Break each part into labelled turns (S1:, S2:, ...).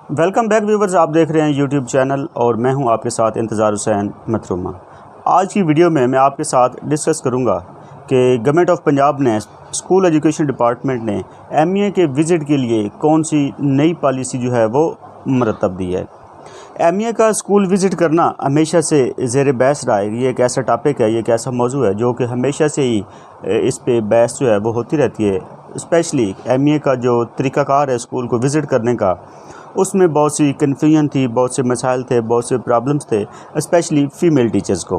S1: Welcome back viewers, आप देख रहे हैं यूट्यूब चैनल और मैं हूं आपके साथ इंतज़ार हुसैन मथरुमा। आज की वीडियो में मैं आपके साथ डिस्कस करूंगा कि गवर्नमेंट ऑफ पंजाब ने स्कूल एजुकेशन डिपार्टमेंट ने एमईए के विज़िट के लिए कौन सी नई पॉलिसी जो है वो मरतब दी है। एमईए का स्कूल विज़िट करना हमेशा से ज़ेर बहस रहा है। ये एक ऐसा टॉपिक है, ये एक ऐसा मौजू है जो कि हमेशा से ही इस पे बहस जो है वो होती रहती है। स्पेशली एमईए का जो तरीक़ाकार है स्कूल को विज़िट करने का, उसमें बहुत सी कन्फ्यूजन थी, बहुत से मसाइल थे, बहुत से प्रॉब्लम्स थे, स्पेशली फ़ीमेल टीचर्स को,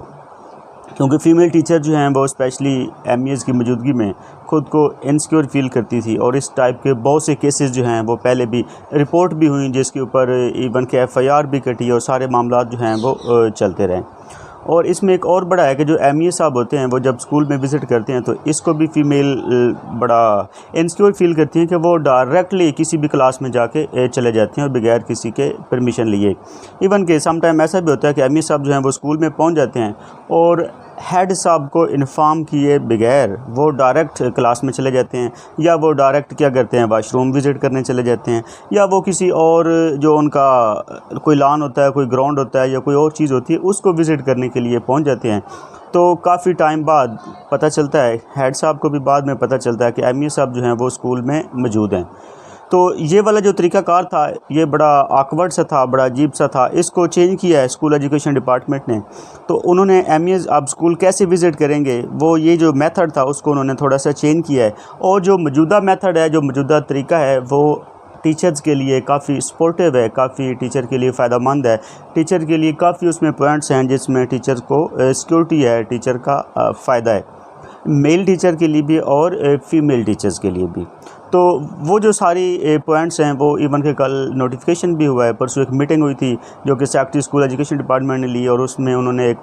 S1: क्योंकि फ़ीमेल टीचर जो हैं वो स्पेशली एमईएस की मौजूदगी में ख़ुद को इनसिक्योर फील करती थी। और इस टाइप के बहुत से केसेस जो हैं वो पहले भी रिपोर्ट भी हुई, जिसके ऊपर इवन के एफआईआर भी कटी और सारे मामला जो हैं वो चलते रहे। और इसमें एक और बड़ा है कि जो एमईए साहब होते हैं वो जब स्कूल में विज़िट करते हैं तो इसको भी फ़ीमेल बड़ा इनसिक्योर फील करती हैं कि वो डायरेक्टली किसी भी क्लास में जाके चले जाते हैं और बगैर किसी के परमिशन लिए। इवन के सम टाइम ऐसा भी होता है कि एमईए साहब जो हैं वो स्कूल में पहुंच जाते हैं और हेड साहब को इन्फॉर्म किए बगैर वो डायरेक्ट क्लास में चले जाते हैं, या वो डायरेक्ट क्या करते हैं वाशरूम विज़िट करने चले जाते हैं, या वो किसी और जो उनका कोई लॉन होता है, कोई ग्राउंड होता है या कोई और चीज़ होती है उसको विज़िट करने के लिए पहुंच जाते हैं। तो काफ़ी टाइम बाद पता चलता है, हेड साहब को भी बाद में पता चलता है कि एमईए साहब जो हैं वो स्कूल में मौजूद हैं। तो ये वाला जो तरीक़ाकार था ये बड़ा ऑकवर्ड सा था, बड़ा अजीब सा था। इसको चेंज किया है स्कूल एजुकेशन डिपार्टमेंट ने। तो उन्होंने एमईएस अब स्कूल कैसे विज़िट करेंगे, वो ये जो मेथड था उसको उन्होंने थोड़ा सा चेंज किया है। और जो मौजूदा मेथड है, जो मौजूदा तरीका है, वो टीचर्स के लिए काफ़ी सपोर्टिव है, काफ़ी टीचर के लिए फ़ायदेमंद है। टीचर के लिए काफ़ी उसमें पॉइंट्स हैं जिसमें टीचर को सिक्योरिटी है, टीचर का फ़ायदा है, मेल टीचर के लिए भी और फीमेल टीचर्स के लिए भी। तो वो जो सारी पॉइंट्स हैं वो इवन के कल नोटिफिकेशन भी हुआ है। परसों एक मीटिंग हुई थी जो कि सेक्रेटरी स्कूल एजुकेशन डिपार्टमेंट ने ली और उसमें उन्होंने एक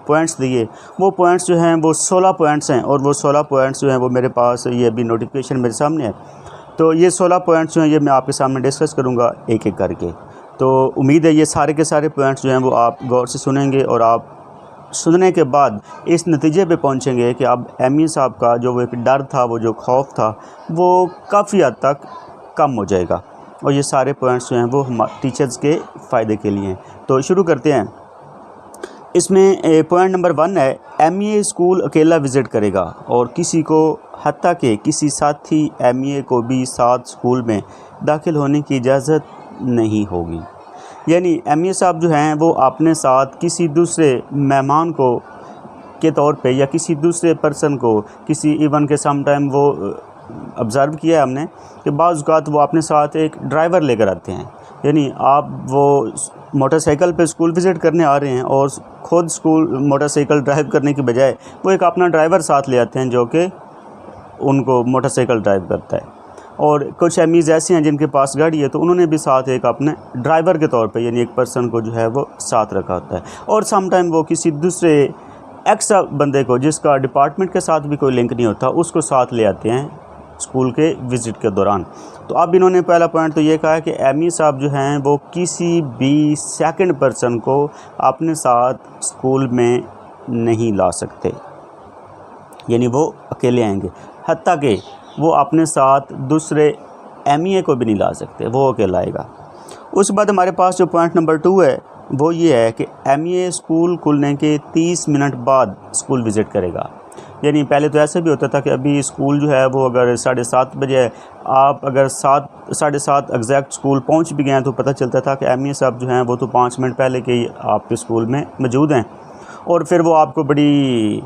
S1: पॉइंट्स दिए। वो पॉइंट्स जो हैं वो 16 पॉइंट्स हैं और वो 16 पॉइंट्स जो हैं वो मेरे पास, ये अभी नोटिफिकेशन मेरे सामने है। तो ये 16 पॉइंट्स जो हैं ये मैं आपके सामने डिस्कस करूँगा एक एक करके। तो उम्मीद है ये सारे के सारे पॉइंट्स जो हैं वो आप गौर से सुनेंगे और आप सुनने के बाद इस नतीजे पे पहुंचेंगे कि अब एमईए साहब का जो वो एक डर था, वो जो खौफ था, वो काफ़ी हद तक कम हो जाएगा। और ये सारे पॉइंट्स जो हैं वो हम टीचर्स के फ़ायदे के लिए हैं। तो शुरू करते हैं। इसमें पॉइंट नंबर 1 है, एमईए स्कूल अकेला विज़िट करेगा और किसी को, हत्ता के किसी साथी एमईए को भी साथ स्कूल में दाखिल होने की इजाज़त नहीं होगी। यानी एमईए साहब जो हैं वो अपने साथ किसी दूसरे मेहमान को के तौर पे या किसी दूसरे पर्सन को, किसी इवन के सम टाइम वो ऑब्ज़र्व किया है हमने कि बाज़ औक़ात वो अपने साथ एक ड्राइवर लेकर आते हैं। यानी आप वो मोटरसाइकिल पे स्कूल विज़िट करने आ रहे हैं और ख़ुद स्कूल मोटरसाइकिल ड्राइव करने की बजाय वो एक अपना ड्राइवर साथ ले आते हैं जो कि उनको मोटरसाइकिल ड्राइव करता है। और कुछ एमईज़ ऐसे हैं जिनके पास गाड़ी है तो उन्होंने भी साथ एक अपने ड्राइवर के तौर पे यानी एक पर्सन को जो है वो साथ रखा होता है। और सम टाइम वो किसी दूसरे एक्स्ट्रा बंदे को, जिसका डिपार्टमेंट के साथ भी कोई लिंक नहीं होता, उसको साथ ले आते हैं स्कूल के विज़िट के दौरान। तो अब इन्होंने पहला पॉइंट तो ये कहा है कि एमईए साहब जो हैं वो किसी भी सेकंड पर्सन को अपने साथ स्कूल में नहीं ला सकते, यानी वो अकेले आएंगे। हत्ता के वो अपने साथ दूसरे एमईए को भी नहीं ला सकते, वो अकेला आएगा। उसके बाद हमारे पास जो पॉइंट नंबर 2 है वो ये है कि एमईए स्कूल खुलने के 30 मिनट बाद स्कूल विज़िट करेगा। यानी पहले तो ऐसा भी होता था कि अभी स्कूल जो है वो अगर 7:30 बजे है, आप अगर 7, 7:30 एग्जैक्ट स्कूल पहुंच भी गए हैं तो पता चलता था कि एमईए साहब जो हैं वो तो 5 मिनट पहले के ही आपके स्कूल में मौजूद हैं। और फिर वो आपको बड़ी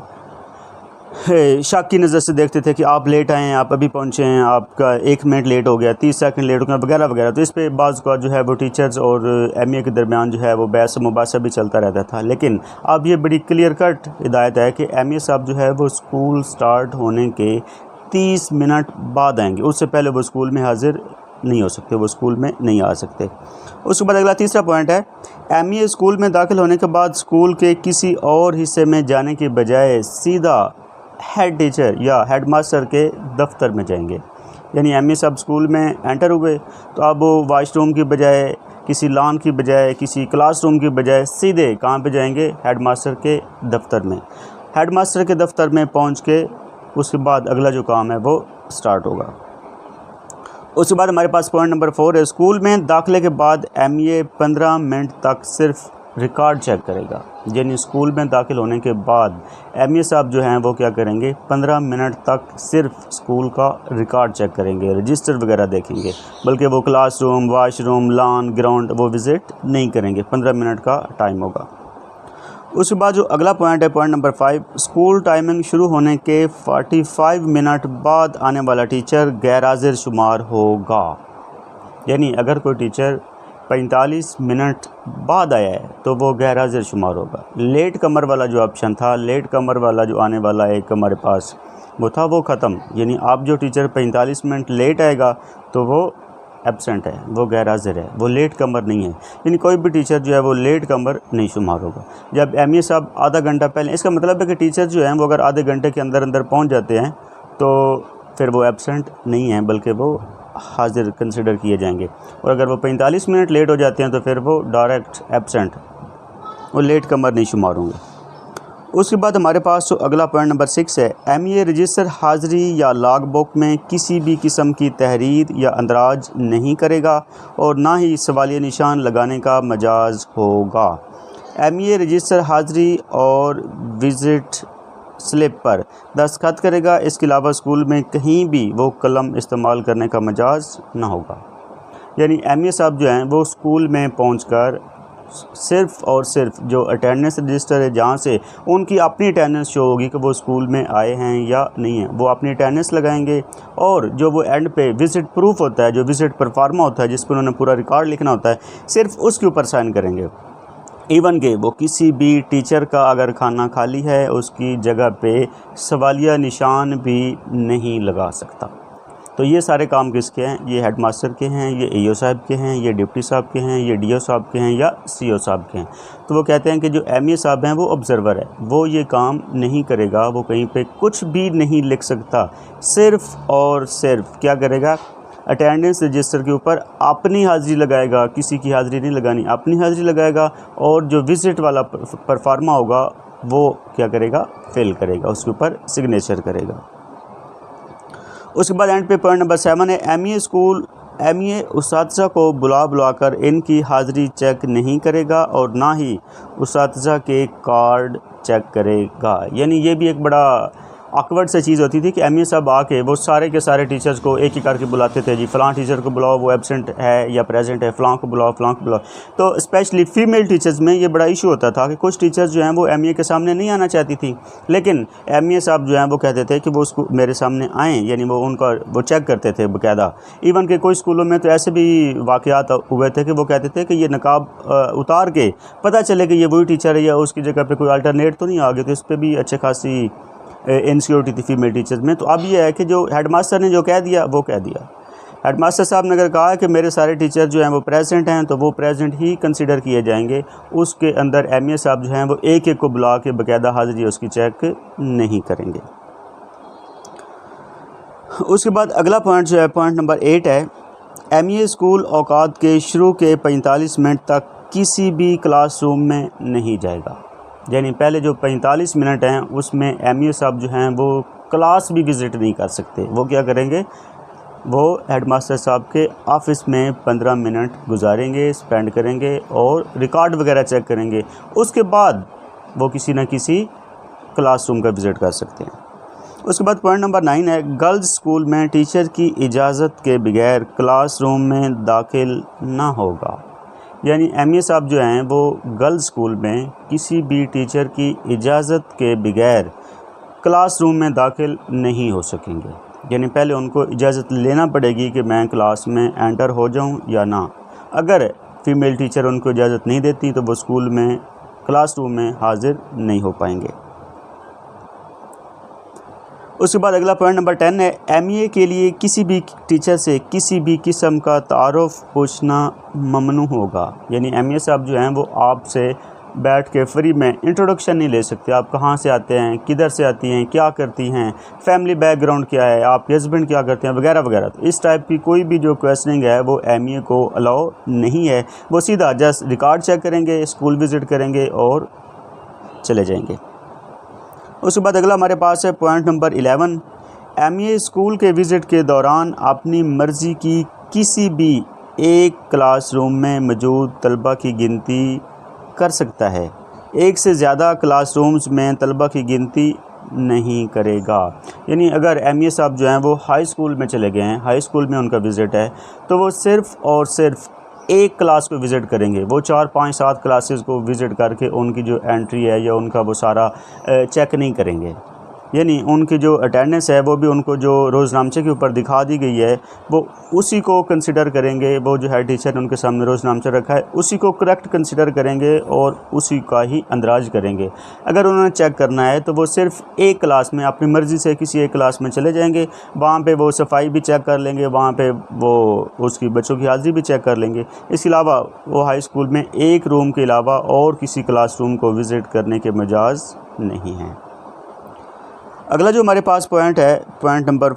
S1: शक की नज़र से देखते थे कि आप लेट आए हैं, आप अभी पहुंचे हैं, आपका 1 मिनट लेट हो गया, 30 सेकंड लेट हो गया, वगैरह वगैरह। तो इस पे बाज़ का जो है वो टीचर्स और एमईए के दरमियान जो है वो बहस मुबासा भी चलता रहता था। लेकिन अब ये बड़ी क्लियर कट हिदायत है कि एमईए साहब जो है वो स्कूल स्टार्ट होने के 30 मिनट बाद आएंगे, उससे पहले वो स्कूल में हाजिर नहीं हो सकते, वो स्कूल में नहीं आ सकते। उसके बाद अगला तीसरा पॉइंट है, एमईए स्कूल में दाखिल होने के बाद स्कूल के किसी और हिस्से में जाने की बजाय सीधा हेड टीचर या हेड मास्टर के दफ्तर में जाएंगे। यानी एमईए साहब स्कूल में एंटर हुए तो अब वो वाशरूम की बजाय, किसी लॉन की बजाय, किसी क्लासरूम की बजाय सीधे कहाँ पे जाएंगे, हेड मास्टर के दफ्तर में। हेड मास्टर के दफ्तर में पहुँच के उसके बाद अगला जो काम है वो स्टार्ट होगा। उसके बाद हमारे पास पॉइंट नंबर 4 है, स्कूल में दाखिले के बाद एमईए 15 मिनट तक सिर्फ रिकॉर्ड चेक करेगा। यानी स्कूल में दाखिल होने के बाद एमईए साहब जो हैं वो क्या करेंगे, 15 मिनट तक सिर्फ स्कूल का रिकॉर्ड चेक करेंगे, रजिस्टर वगैरह देखेंगे, बल्कि वो क्लासरूम, वाशरूम, लॉन, ग्राउंड वो विज़िट नहीं करेंगे। 15 मिनट का टाइम होगा। उसके बाद जो अगला पॉइंट है, पॉइंट नंबर 5, स्कूल टाइमिंग शुरू होने के 45 मिनट बाद आने वाला टीचर गैर हाजिर शुमार होगा। यानी अगर कोई टीचर 45 मिनट बाद आया है तो वो गैर हाजिर शुमार होगा। लेट कमर वाला जो ऑप्शन था, लेट कमर वाला जो आने वाला एक हमारे पास वो था, वो ख़त्म। यानी आप जो टीचर 45 मिनट लेट आएगा तो वो एब्सेंट है, वो गैर हाजिर है, वो लेट कमर नहीं है। यानी कोई भी टीचर जो है वो लेट कमर नहीं शुमार होगा। जब एमईए साहब आधा घंटा पहले, इसका मतलब है कि टीचर जो हैं वो अगर आधे घंटे के अंदर अंदर पहुंच जाते हैं तो फिर वो एब्सेंट नहीं हैं, बल्कि वो हाजिर कंसिडर किए जाएंगे। और अगर वो 45 मिनट लेट हो जाते हैं तो फिर वो डायरेक्ट एब्सेंट, वो लेट कमर नहीं शुमार होंगे। उसके बाद हमारे पास जो अगला पॉइंट नंबर 6 है, एमईए रजिस्टर हाज़िरी या लॉग बुक में किसी भी किस्म की तहरीर या अंदराज नहीं करेगा और ना ही सवालिया निशान लगाने का मजाज होगा। एमईए रजिस्टर हाज़िरी और विज़िट स्लिप पर दस्तखत करेगा। इसके अलावा स्कूल में कहीं भी वो कलम इस्तेमाल करने का मजाज ना होगा। यानी एमईए साहब जो हैं वो स्कूल में पहुंचकर सिर्फ़ और सिर्फ जो अटेंडेंस रजिस्टर है, जहाँ से उनकी अपनी अटेंडेंस शो होगी कि वो स्कूल में आए हैं या नहीं हैं, वो अपनी अटेंडेंस लगाएंगे। और जो वो एंड पे विज़िट प्रूफ होता है, जो विज़िट परफॉर्मा होता है, जिस पर उन्होंने पूरा रिकॉर्ड लिखना होता है, सिर्फ उसके ऊपर साइन करेंगे। इवन के वो किसी भी टीचर का अगर खाना खाली है उसकी जगह पे सवालिया निशान भी नहीं लगा सकता। तो ये सारे काम किसके हैं? ये हेडमास्टर के हैं, ये ईओ साहब के हैं, ये डिप्टी साहब के हैं, ये डीओ साहब के हैं या सीओ साहब के हैं। तो वो कहते हैं कि जो एमईए साहब हैं वो ऑब्ज़र्वर है, वो ये काम नहीं करेगा, वो कहीं पे कुछ भी नहीं लिख सकता। सिर्फ़ और सिर्फ क्या करेगा, अटेंडेंस रजिस्टर के ऊपर अपनी हाज़िरी लगाएगा, किसी की हाज़िरी नहीं लगानी, अपनी हाज़िरी लगाएगा। और जो विज़िट वाला परफॉर्मा होगा वो क्या करेगा, फिल करेगा, उसके ऊपर सिग्नेचर करेगा। उसके बाद एंड पे पॉइंट नंबर 7 है, एमईए उस्ताज़ा को बुलाकर इनकी हाज़िरी चेक नहीं करेगा और ना ही उस्ताज़ा के कार्ड चेक करेगा। यानी ये भी एक बड़ा ऑकवर्ड सी चीज़ होती थी कि एमईए साहब आके वो सारे के सारे टीचर्स को एक एक करके बुलाते थे, जी फ़लाँ टीचर को बुलाओ, वो एब्सेंट है या प्रेजेंट है, फ़लाँ को बुलाओ, फ़लाँ को बुलाओ। तो स्पेशली फ़ीमेल टीचर्स में ये बड़ा इशू होता था कि कुछ टीचर्स जो हैं वो एमईए के सामने नहीं आना चाहती थी, लेकिन एमईए साहब जो हैं वो कहते थे कि वो उसको मेरे सामने आएँ। यानी वो उनका वो चेक करते थे बाकायदा। इवन के कुछ स्कूलों में तो ऐसे भी वाक़यात हुए थे कि वो कहते थे कि ये नकाब उतार के पता चले कि ये वही टीचर है या उसकी जगह पर कोई अल्टरनेट तो नहीं आ गया। तो इस पर भी अच्छे खासी इनसिक्योरिटी थी फीमेल टीचर्स में। तो अब ये है कि जो हेडमास्टर ने जो कह दिया वो कह दिया। हेडमास्टर साहब ने अगर कहा कि मेरे सारे टीचर जो हैं वो प्रेजेंट हैं तो वो प्रेजेंट ही कंसीडर किए जाएंगे। उसके अंदर एमईए साहब जो हैं वो एक एक को बुला के बाकायदा हाज़िरी उसकी चेक नहीं करेंगे। उसके बाद अगला पॉइंट जो है, पॉइंट नंबर 8 है, एमईए स्कूल औकात के शुरू के 45 मिनट तक किसी भी क्लासरूम में नहीं जाएगा। यानी पहले जो 45 मिनट हैं उसमें एमईए साहब जो हैं वो क्लास भी विज़िट नहीं कर सकते। वो क्या करेंगे, वो हेडमास्टर साहब के ऑफ़िस में 15 मिनट गुजारेंगे, स्पेंड करेंगे और रिकॉर्ड वगैरह चेक करेंगे। उसके बाद वो किसी न किसी क्लासरूम का विज़िट कर सकते हैं। उसके बाद पॉइंट नंबर 9 है, गर्ल्स स्कूल में टीचर की इजाज़त के बगैर क्लासरूम में दाखिल ना होगा। यानी एमईए साहब जो हैं वो गर्ल्स स्कूल में किसी भी टीचर की इजाज़त के बगैर क्लासरूम में दाखिल नहीं हो सकेंगे। यानी पहले उनको इजाज़त लेना पड़ेगी कि मैं क्लास में एंटर हो जाऊं या ना। अगर फ़ीमेल टीचर उनको इजाज़त नहीं देती तो वो स्कूल में क्लासरूम में हाज़िर नहीं हो पाएंगे। उसके बाद अगला पॉइंट नंबर 10 है, एमईए के लिए किसी भी टीचर से किसी भी किस्म का तारुफ पूछना ममनू होगा। यानी एमईए साहब जो हैं वो आपसे बैठ के फ्री में इंट्रोडक्शन नहीं ले सकते। आप कहाँ से आते हैं, किधर से आती हैं, क्या करती हैं, फैमिली बैकग्राउंड क्या है, आपके हस्बैंड क्या करते हैं, वगैरह वगैरह। तो इस टाइप की कोई भी जो क्वेश्चनिंग है वो एमईए को अलाउ नहीं है। वो सीधा जस्ट रिकॉर्ड चेक करेंगे, स्कूल विज़िट करेंगे और चले जाएंगे। उसके बाद अगला हमारे पास है पॉइंट नंबर 11, एमए स्कूल के विज़िट के दौरान अपनी मर्ज़ी की किसी भी एक क्लासरूम में मौजूद तलबा की गिनती कर सकता है। एक से ज़्यादा क्लासरूम्स में तलबा की गिनती नहीं करेगा। यानी अगर एमए साहब जो हैं वो हाई स्कूल में चले गए हैं, हाई स्कूल में उनका विज़िट है, तो वो सिर्फ़ और सिर्फ एक क्लास को विज़िट करेंगे। वो 4, 5, 7 क्लासेस को विज़िट करके उनकी जो एंट्री है या उनका वो सारा चेक नहीं करेंगे। यानी उनकी जो अटेंडेंस है वो भी उनको जो रोज़नामचे के ऊपर दिखा दी गई है वो उसी को कंसिडर करेंगे। वो जो हेड टीचर ने उनके सामने रोज़नामचा रखा है उसी को करेक्ट कंसिडर करेंगे और उसी का ही अंदराज करेंगे। अगर उन्होंने चेक करना है तो वो सिर्फ़ एक क्लास में अपनी मर्ज़ी से किसी एक क्लास में चले जाएंगे। वहाँ पे वो सफाई भी चेक कर लेंगे, वहाँ पे वो उसकी बच्चों की हाज़िरी भी चेक कर लेंगे। इसके अलावा वो हाई स्कूल में एक रूम के अलावा और किसी क्लासरूम को विज़िट करने के मजाज नहीं हैं। अगला जो हमारे पास पॉइंट है, पॉइंट नंबर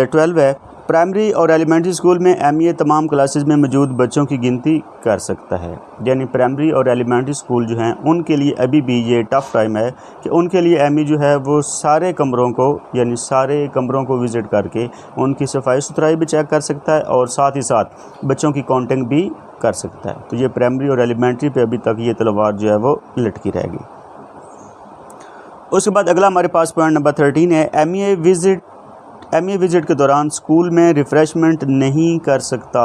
S1: 12 है, प्राइमरी और एलिमेंट्री स्कूल में एमए तमाम क्लासेस में मौजूद बच्चों की गिनती कर सकता है। यानी प्राइमरी और एलिमेंट्री स्कूल जो हैं उनके लिए अभी भी ये टफ़ टाइम है कि उनके लिए एमए जो है वो सारे कमरों को यानी सारे कमरों को विज़िट करके उनकी सफाई सुथराई भी चेक कर सकता है और साथ ही साथ बच्चों की काउंटिंग भी कर सकता है। तो ये प्राइमरी और एलिमेंट्री पे अभी तक ये तलवार जो है वो लटकी रहेगी। उसके बाद अगला हमारे पास पॉइंट नंबर 13 है, एमए विज़िट के दौरान स्कूल में रिफ़्रेशमेंट नहीं कर सकता।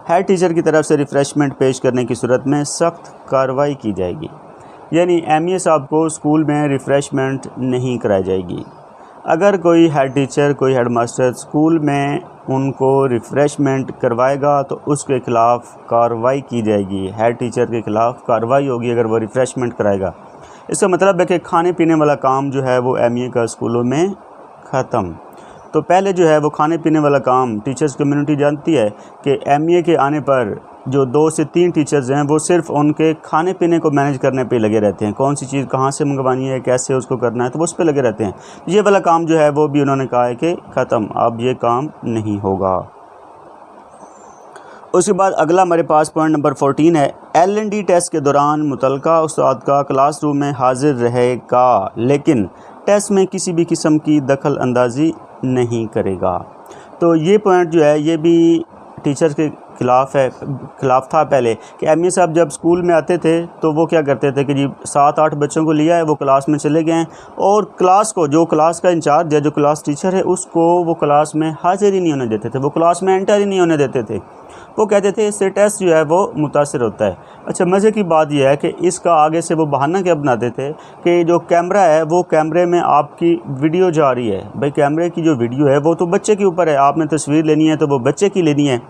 S1: हेड टीचर की तरफ से रिफ़्रेशमेंट पेश करने की सूरत में सख्त कार्रवाई की जाएगी। यानी एमए साहब को स्कूल में रिफ़्रेशमेंट नहीं कराई जाएगी। अगर कोई हेड टीचर, कोई हेड मास्टर स्कूल में उनको रिफ़्रेशमेंट करवाएगा तो उसके ख़िलाफ़ कार्रवाई की जाएगी। हेड टीचर के ख़िलाफ़ कार्रवाई होगी अगर वो रिफ़्रेशमेंट कराएगा। इसका मतलब है कि खाने पीने वाला काम जो है वो एमए का स्कूलों में ख़त्म। तो पहले जो है वो खाने पीने वाला काम टीचर्स कम्युनिटी जानती है कि एमए के आने पर जो 2 से 3 टीचर्स हैं वो सिर्फ उनके खाने पीने को मैनेज करने पे लगे रहते हैं। कौन सी चीज़ कहाँ से मंगवानी है, कैसे उसको करना है, तो वो उस पर लगे रहते हैं। ये वाला काम जो है वो भी उन्होंने कहा है कि ख़त्म, अब ये काम नहीं होगा। उसके बाद अगला हमारे पास पॉइंट नंबर 14 है, L&D टेस्ट के दौरान मुतलका उस्ताद का क्लासरूम में हाजिर रहेगा लेकिन टेस्ट में किसी भी किस्म की दखल अंदाज़ी नहीं करेगा। तो ये पॉइंट जो है ये भी टीचर्स के खिलाफ था पहले कि एमए साहब जब स्कूल में आते थे तो वो क्या करते थे कि जी 7-8 बच्चों को लिया है, वो क्लास में चले गए हैं और क्लास को जो क्लास का इंचार्ज है, जो क्लास टीचर है, उसको वो क्लास में हाजिर ही नहीं होने देते थे, वो क्लास में एंटर ही नहीं होने देते थे। वो कहते थे इससे टेस्ट जो है वो मुतासिर होता है। अच्छा, मज़े की बात यह है कि इसका आगे से वो बहाना क्या बनाते थे कि जो कैमरा है वो कैमरे में आपकी वीडियो जा रही है। भाई कैमरे की जो वीडियो है वो तो बच्चे के ऊपर है, आपने तस्वीर लेनी है तो वो बच्चे की लेनी है,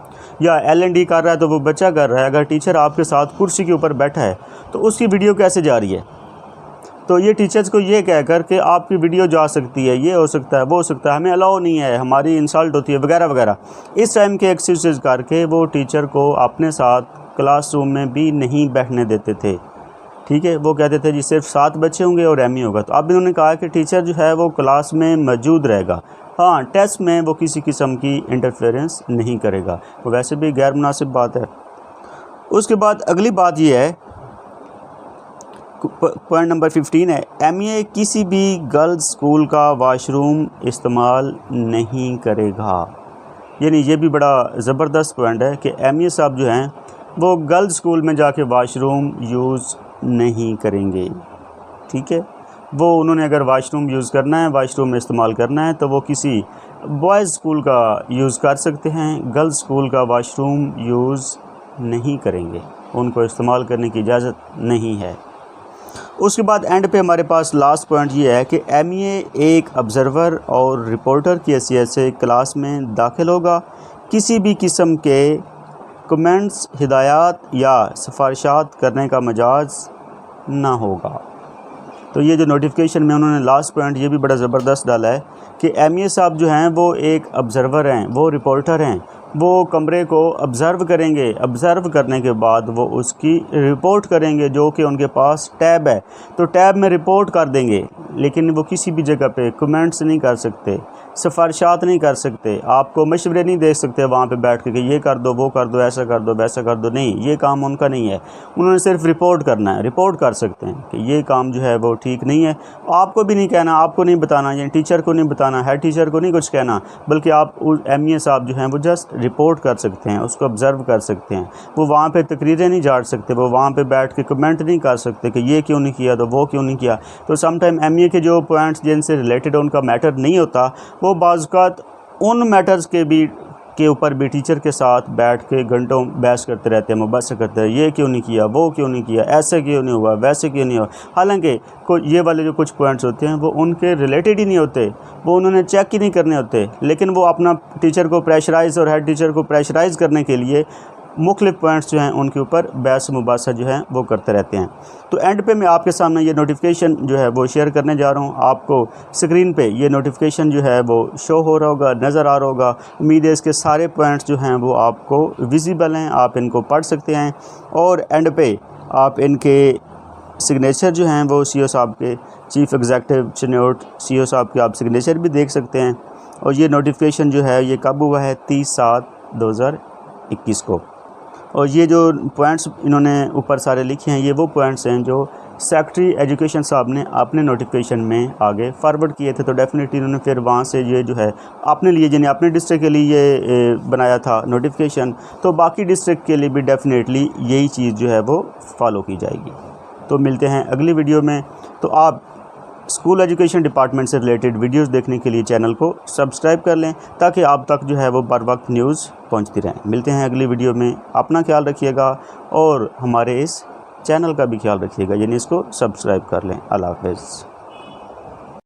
S1: या L&D कर रहा है तो वो बच्चा कर रहा है। अगर टीचर आपके साथ कुर्सी के ऊपर बैठा है तो उसकी वीडियो कैसे जा रही है? तो ये टीचर्स को ये कहकर कि आपकी वीडियो जा सकती है, ये हो सकता है, वो हो सकता है, हमें अलाउ नहीं है, हमारी इंसल्ट होती है वगैरह वगैरह, इस टाइम के एक्सक्यूज़ करके वो टीचर को अपने साथ क्लासरूम में भी नहीं बैठने देते थे। ठीक है, वो कहते थे जी सिर्फ 7 बच्चे होंगे और एमए होगा। तो अब इन्होंने कहा कि टीचर जो है वो क्लास में मौजूद रहेगा, हाँ टेस्ट में वो किसी किस्म की इंटरफेरेंस नहीं करेगा। वो वैसे भी गैर मुनासिब बात है। उसके बाद अगली बात ये है, पॉइंट नंबर 15 है, एमए किसी भी गर्ल्स स्कूल का वाशरूम इस्तेमाल नहीं करेगा। यानी ये भी बड़ा ज़बरदस्त पॉइंट है कि एमए साहब जो हैं वो गर्ल्स स्कूल में जाके वाशरूम यूज़ नहीं करेंगे। ठीक है, वो उन्होंने अगर वाशरूम यूज़ करना है, वाशरूम में इस्तेमाल करना है तो वो किसी बॉयज़ स्कूल का यूज़ कर सकते हैं, गर्ल्स स्कूल का वाशरूम यूज़ नहीं करेंगे, उनको इस्तेमाल करने की इजाज़त नहीं है। उसके बाद एंड पे हमारे पास लास्ट पॉइंट ये है कि एमए एक ऑब्ज़र्वर और रिपोर्टर की हैसियत से क्लास में दाखिल होगा। किसी भी किस्म के कमेंट्स, हिदायत या सिफारिशात करने का मजाज ना होगा। तो ये जो नोटिफिकेशन में उन्होंने लास्ट पॉइंट ये भी बड़ा ज़बरदस्त डाला है कि एमए साहब जो हैं वो एक ऑब्ज़र्वर हैं, वो रिपोर्टर हैं वो कमरे को ऑब्ज़र्व करेंगे। ऑब्ज़र्व करने के बाद वो उसकी रिपोर्ट करेंगे, जो कि उनके पास टैब है, तो टैब में रिपोर्ट कर देंगे। लेकिन वो किसी भी जगह पे कमेंट्स नहीं कर सकते, सिफारिशात नहीं कर सकते, आपको मशवरे नहीं दे सकते वहाँ पे बैठ के कि ये कर दो, वो कर दो, ऐसा कर दो, वैसा कर दो। नहीं, ये काम उनका नहीं है। उन्होंने सिर्फ रिपोर्ट करना है। रिपोर्ट कर सकते हैं कि ये काम जो है वो ठीक नहीं है। आपको भी नहीं कहना, आपको नहीं बताना, यानी टीचर को नहीं बताना, हेड टीचर को नहीं कुछ कहना, बल्कि आप MA साहब जो हैं वो जस्ट रिपोर्ट कर सकते हैं, उसको ऑब्ज़र्व कर सकते हैं। वो वहाँ पे तकरीरें नहीं झाड़ सकते, वो वहाँ पे बैठ के कमेंट नहीं कर सकते कि ये क्यों नहीं किया, तो वो क्यों नहीं किया। तो समटाइम MA के जो पॉइंट्स जिनसे रिलेटेड उनका मैटर नहीं होता, वो बाज़-औक़ात उन मैटर्स के ऊपर भी टीचर के साथ बैठ के घंटों बहस करते रहते हैं, मुबहसा करते हैं, ये क्यों नहीं किया, वो क्यों नहीं किया, ऐसे क्यों नहीं हुआ, वैसे क्यों नहीं हुआ। हालांकि ये वाले जो कुछ पॉइंट्स होते हैं वो उनके रिलेटेड ही नहीं होते, वो उन्होंने चेक ही नहीं करने होते, लेकिन वो अपना टीचर को प्रेशराइज़ और हेड टीचर को प्रेशराइज़ करने के लिए मुख्तलिफ पॉइंट्स जो हैं उनके ऊपर बहस मुबासा जो है वो करते रहते हैं। तो एंड पे मैं आपके सामने ये नोटिफिकेशन जो है वो शेयर करने जा रहा हूँ। आपको स्क्रीन पे ये नोटिफिकेशन जो है वो शो हो रहा होगा, नज़र आ रहा होगा। उम्मीद है इसके सारे पॉइंट्स जो हैं वो आपको विजिबल हैं, आप इनको पढ़ सकते हैं। और एंड पे आप इनके सिग्नेचर जो हैं वो CO साहब के, चीफ़ एग्जीक्यूटिव चनोट CO साहब के आप सिग्नेचर भी देख सकते हैं। और ये नोटिफिकेशन जो है ये कब हुआ है, 30/7/2021 को। और ये जो पॉइंट्स इन्होंने ऊपर सारे लिखे हैं, ये वो पॉइंट्स हैं जो सेक्रेटरी एजुकेशन साहब ने अपने नोटिफिकेशन में आगे फॉरवर्ड किए थे। तो डेफिनेटली इन्होंने फिर वहाँ से ये जो है अपने लिए, यानी अपने डिस्ट्रिक्ट के लिए ये बनाया था नोटिफिकेशन, तो बाकी डिस्ट्रिक्ट के लिए भी डेफिनेटली यही चीज़ जो है वो फॉलो की जाएगी। तो मिलते हैं अगली वीडियो में। तो आप स्कूल एजुकेशन डिपार्टमेंट से रिलेटेड वीडियोस देखने के लिए चैनल को सब्सक्राइब कर लें, ताकि आप तक जो है वो बर वक्त न्यूज़ पहुंचती रहें। मिलते हैं अगली वीडियो में। अपना ख्याल रखिएगा और हमारे इस चैनल का भी ख्याल रखिएगा, यानी इसको सब्सक्राइब कर लें। अल्लाह हाफ़िज़।